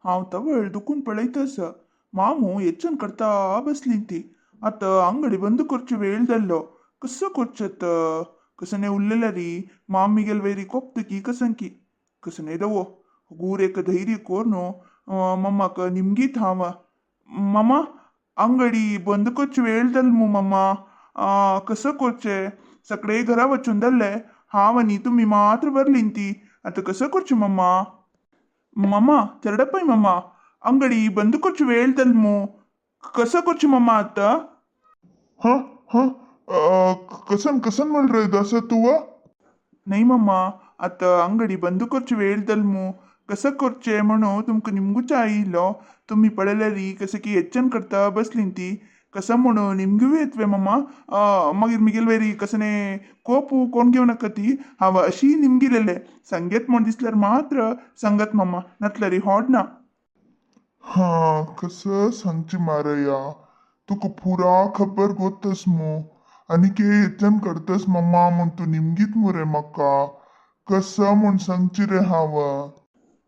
हांव तवळ दुखून पळयतस मामू येच्चन करता बसली ती आता अंगडी बंद करची वेळ जाल्लो कसं करचत कसं उरलेला री माम मिगेल वैरी कोप्तकी कसंकी कसं दवो गूर एक धैर्य कोर्नो मम्माक निमगीत हाव मम्मा अंगडी बंद करची वेळ जाल मम्मा कसं करचे सगळे घरा वचून जाल्ले हांव आनी तुम्ही मात्र बरलीन ती आता कसं करची मम्मा मम्मा तेरडपय मम्मा अंगडी बंद करची वेळ जाल कसं करची मम्मा आता हाँ हाँ कसन कसन म्हण रे दस तुवा नाही मम्मा आता अंगडी बंद करची वेळ जाल कसं करचे म्हणून तुमका निमगूच आयलो तुम्ही पळयल्यारी कसं की येच्चन करता बसलीन ती कसं म्हणून निमगू येतवे मम्मा मागीर मिगेल वेरी कसने कोपू कोण घेऊ नका ती हांव अशी निमगिलेले संगेत म्हण दिसल्यार मात्र संगत मम्मा नतलरी होड ना हाँ कसं सांगची मारया तुका पुरा खबर गोतस मो आणि के येतन करतस मम्मा म्हण तू निमगीत मुरे म्हाका कसं म्हण सांगची रे हाव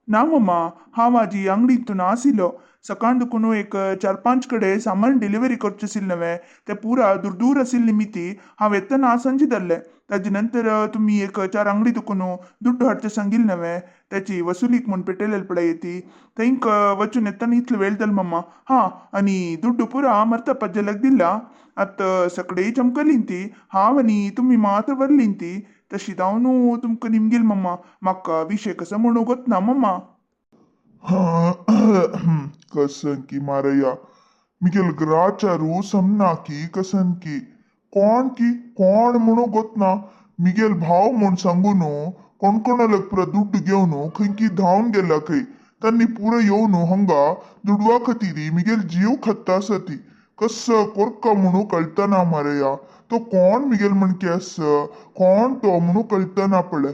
ना मम्मा हांव म्हाजी अंगडीतून आसिल्लो सकाळ दुखून एक 4-5 कडे सामान डिलिव्हरी करचे आसिल्ले नवे ते पुरा दूर दूर आसिल्ली मिती हांव येतना संजी धरले ताजे नंतर तुम्ही एक 4 अंगडी दुखून दुड्ड हाडचे सांगिल्ले नवे त्याची वसुलीक म्हूण पेटयलेली पळय ती थंयक वचून येतना इतलो वेळ जाल मम्मा हां आनी दुड्ड पुरा मरता पज्जलाक दिला आतां सगळी चमकलीन ती हांव आनी तुमी मात्र व्हरलीन ती तशी जावन तुमकां निमगेल मम्मा म्हाका विशय कसो म्हणू गोतना मम्मा हाँ कसन की मारया मिगेल ग्राचारू समना की कोण म्हणू गोतना मिगेल भाव म्हण सांगून कोणकोणालक पुरा दुड्ड घेवन खंयकी धांवन गेला खंय तांणी पुरो येवन हंगा दुडवा खातीर मिगेल जीव खत्ता ती कस कोरका म्हणू कळतना मारया तो कोण मिगेल म्हणके आस कोण तो म्हणू कळतना पळय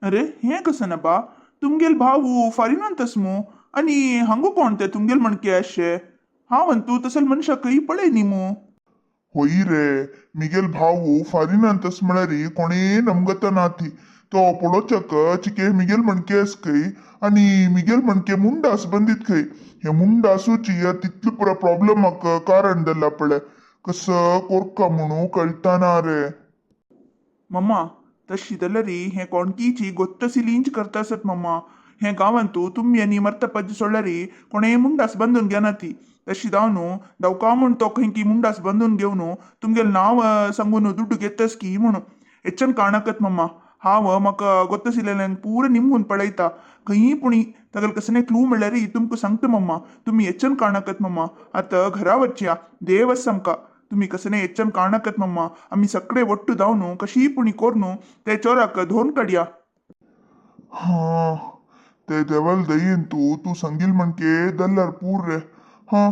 अरे हें कसं ना बा तुमगेल भाऊ फॉरिनांतस आनी हांगो कोण ते तुमगेल म्हणके आशे हांव तूं तसल मनशाकय पळय न्ही होई रे मिगेल भाऊ फारीनांतस म्हळ्यार कोणी नमगता ना ती तो पडोचक चिके मिगेल म्हणके आस खंय आनी मिगेल म्हणके मुंडास बंदीत खंय हे मुंडासूची तितलो पुरा प्रॉब्लेमाक कारण जाल्ला पळय कसं कोरका म्हणू कळताना रे मम्मा तशी जाल्यारी हें कोणकीची गोत्तसी लिंच करता आसत मम्मा हें गांवांतू तुमी आनी मरता पज्ज सोडल्यारी कोणेय मुंडास बांदून घेना ती तशी जावन दवका म्हूण तो खंयकी मुंडास बांदून घेवन तुमगेलें नांव सांगून दुड्ड घेतस की म्हणून हेच्चन काणकत मम्मा हांव म्हाका गोत्तसिल्ल्यान पुरो निमगून पळयता खंयी पुणी तागेल कसने क्लू म्हणल्यार तुमकां सांगता मम्मा तुमी हेच्चन काणकत मम्मा आतां घरा वचया देव आसा आमकां तुम्ही कसने हेच्चन काणकत मम्मा आमी सगळे वट्टू जावन कशी पुणी कोरनू ते चोराक धोन काडया हाँ ते देवाल दयेन तू संगील म्हणके दल्लार पूर रे हाँ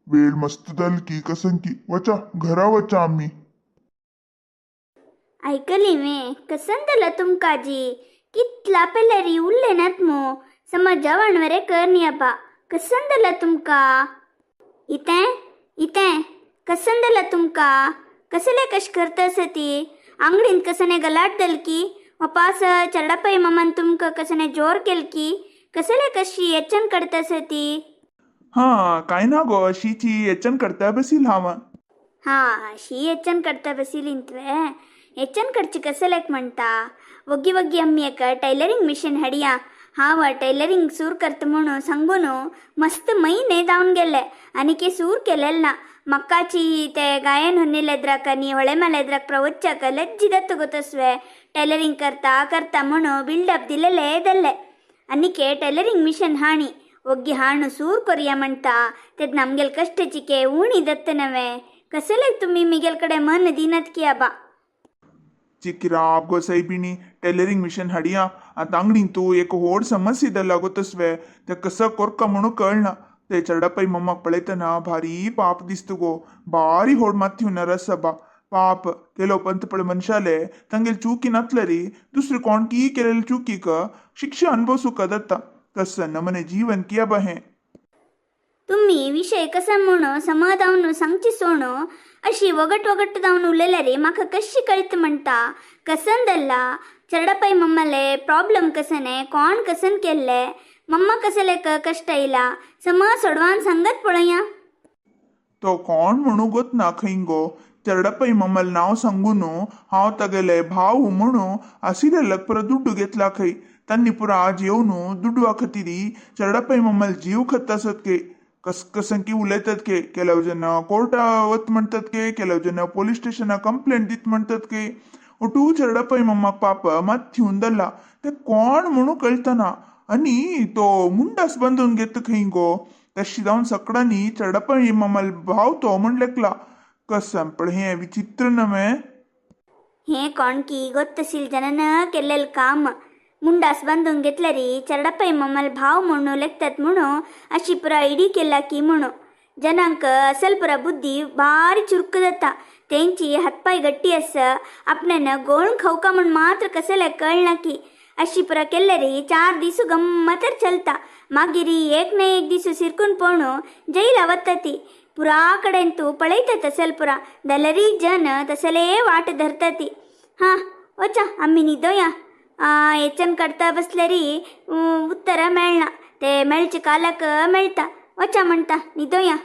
वेळ मस्त दल की कसन की वचा घरा वचा आम्ही ऐकली मे कसन जालं तुमकाजी कितला पेलेरी उरलेनात मो समज जेवण करनी अबा कसन जालं तुमका इतें कसन जालं तुमका कसले कश करतस ती अंगडीन कसने गलाट दल की वापास चरडपय ममन तुमका कसने जोर केल की कसले कशी येचन करतस ती हां काय ना गो अशीची हेच्चन करता बसील हांव हां शी येचन करता बसिलीं तुवें येचन करची कसलेक म्हणटा वग्गी वग्गी आम्ही एक टैलरिंग मिशीन हाडया हांव टैलरिंग सूर करता म्हणून सांगून मस्त महिने जावन गेले आनी की सूर केलेले ना मक्काची ते गायन ಹೊನ್ನಿಲೆದ್ರಾಕ ನೀ ಹೊಳೆ ಮಲೆದ್ರಾಕ ಪ್ರವಚಕ ಲಜ್ಜಿದತ್ತು ಗೊತ್ತಸ್ವೆ ಟೈಲರಿಂಗ್ करता म्हणून बिल्डअप दिलेले दल्ले ಅನ್ನಿಕೆ ಟೈಲರಿಂಗ್ ಮಿಷನ್ ಹಾಣಿ ಒಗ್ಗಿ ಹಾಣು सूर करूया म्हणता तेत नमगेल कष्टाची उणी दत्त नवे कसले तुम्ही मिगेल कडे मन दिनत की आबा चिकिराब गो साहेबिणी टेलरिंग मिशन हाडया आता अंगडीन तू एक व्हड समस्या जाला गोतस्वे ते कसं कोरका म्हणून कळना ते चरडपै मम्माक पळयतना भारी पाप दिसता गो भारी व्हड माथ्यू नरस बा पाप केलो पंतपळ मनशाले तांगेल चुकी नतलरी दुसरी कोणकी केलेली चुकीक शिक्षा अनुभवसूक दत्ता तसं नमने जीवन किया बहें तुम्ही विषय कसा म्हणून समाधान सांगची सोनो अशी वगट वगट जावन उरलेले रे म्हाका कशी कळत म्हणटा कसन दल्ला चरडपै मम्मले प्रॉब्लेम कसने कोण कसन केल्ले मम्मा कसलेक कष्ट येयला सम सोडवान सांगत पळया. तो कोण म्हणू गोत ना खंय गो. चरडपई मम्मल नाव सांगून हांव तगेले भाव म्हणू आशिल्लक पुरो ದುಡ್ಡು घेतला खंय. तन्नी पुरा आज येवन ದುಡ್ಡು हाखतिरी चरडपई मम्मल जीव खत आसत के. कसंकी उलयतात के. ಕೆಲವು ಜನ ಕೋರ್ಟ್ वत म्हणतात के. ಕೆಲವು ಜನ पोलीस स्टेशन कंप्लेंट दित म्हणतात के. ಒಟ್ಟು चरडपई मम्माक पाप मात ठेवून दल्ला ते कोण म्हणू कळतना. आणि तो मुंडास बांधून घेत खंय गो. तशी जाऊन सकडांनी चरडपई मम्मल भाव तो म्हणलेकला. कसं पण हे विचित्र नव्हे. हे कोण की ಗೊತ್ತಸಿಲ್ ಜನನ केलेलं काम मुंडास बांधून घेतल्या री चरडपई मम्मल भाव म्हणू लेखतात म्हणू अशी पुरा इडी केला की म्हणू. जनांक असल पुरा बुद्धी भारी चुरक जाता. त्यांची हातपाय गट्टी अस आपल्यानं गोळून खाऊका म्हणून मात्र कसले कळना की. अशी पुरा केल्या री 4 दिवस गम्मतर चलता. मागिरी एक ना एक दिवस सिरकून पोणू जैला वत्तती. पुरा कडेंतू पळयतात असल पुरा. दलरी जन तसले वाट धरताती. हां वचा आम्ही निदोया. येचन करता बसल्या री उत्तर मेळना ते मेळचे कालाक मेळता. वचा म्हणता निदोया.